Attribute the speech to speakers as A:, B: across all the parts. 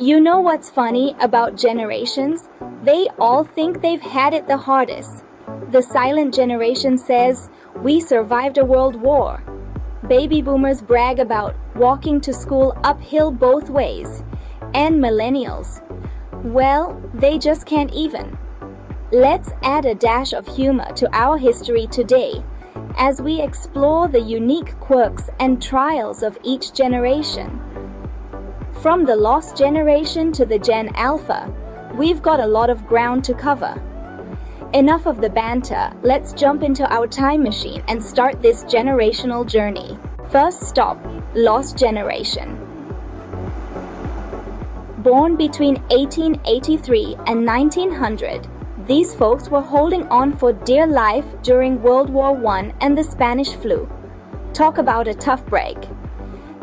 A: You know what's funny about generations? They all think they've had it the hardest. The silent generation says, "We survived a world war." Baby boomers brag about walking to school uphill both ways. And millennials, well, they just can't even. Let's add a dash of humor to our history today as we explore the unique quirks and trials of each generation. From the lost generation to the Gen Alpha, we've got a lot of ground to cover. Enough of the banter, let's jump into our time machine and start this generational journey. First stop, lost generation. Born between 1883 and 1900, these folks were holding on for dear life during World War I and the Spanish flu. Talk about a tough break.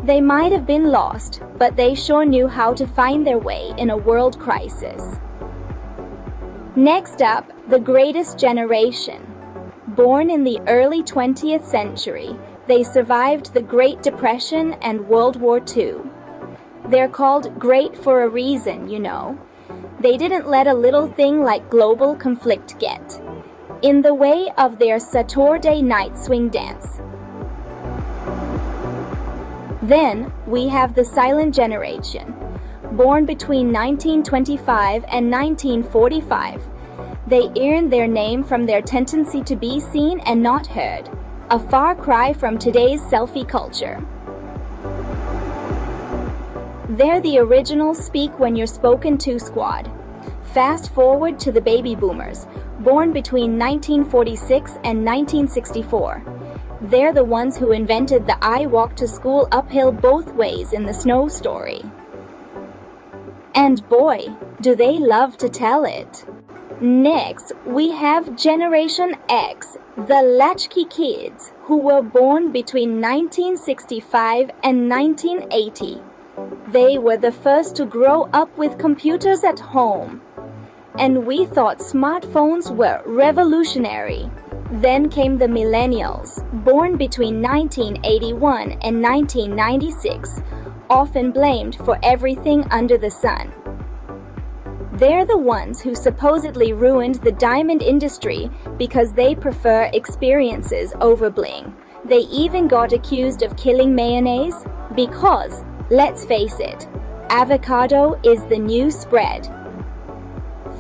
A: They might have been lost, but they sure knew how to find their way in a world crisis. Next up, the greatest generation. Born in the early 20th century, they survived the Great Depression and World War II. They're called great for a reason, you know. They didn't let a little thing like global conflict get in the way of their Saturday night swing dance. Then we have the silent generation. Born between 1925 and 1945, they earned their name from their tendency to be seen and not heard, a far cry from today's selfie culture. They're the original speak when you're spoken to squad. Fast forward to the baby boomers, born between 1946 and 1964. They're the ones who invented the "I walk to school uphill both ways in the snow" story. And boy, do they love to tell it. Next, we have Generation X, the latchkey kids, who were born between 1965 and 1980. They were the first to grow up with computers at home. And we thought smartphones were revolutionary. Then came the Millennials, born between 1981 and 1996, often blamed for everything under the sun. They're the ones who supposedly ruined the diamond industry because they prefer experiences over bling. They even got accused of killing mayonnaise because, let's face it, avocado is the new spread.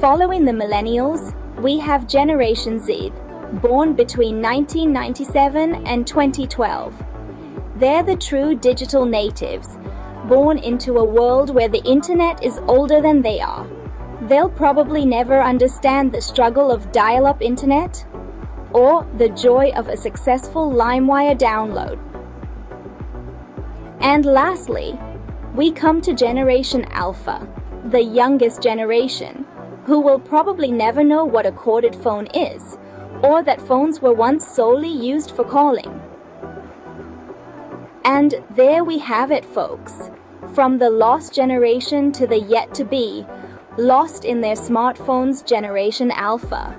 A: Following the Millennials, we have Generation Z, born between 1997 and 2012. They're the true digital natives, born into a world where the internet is older than they are. They'll probably never understand the struggle of dial-up internet or the joy of a successful LimeWire download. And lastly, we come to Generation Alpha, the youngest generation, who will probably never know what a corded phone is, or that phones were once solely used for calling. And there we have it, folks. From the lost generation to the yet-to-be, lost in their smartphones, Generation Alpha.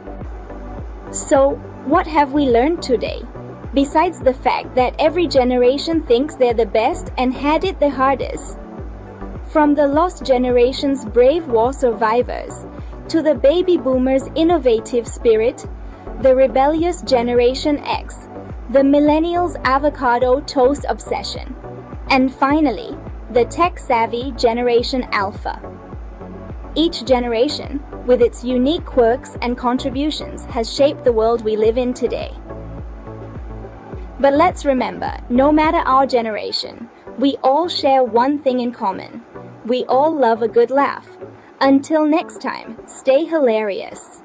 A: So, what have we learned today? Besides the fact that every generation thinks they're the best and had it the hardest. From the lost generation's brave war survivors, to the baby boomers' innovative spirit, the rebellious Generation X, the millennials' avocado toast obsession, and finally, the tech-savvy Generation Alpha. Each generation, with its unique quirks and contributions, has shaped the world we live in today. But let's remember, no matter our generation, we all share one thing in common. We all love a good laugh. Until next time, stay hilarious.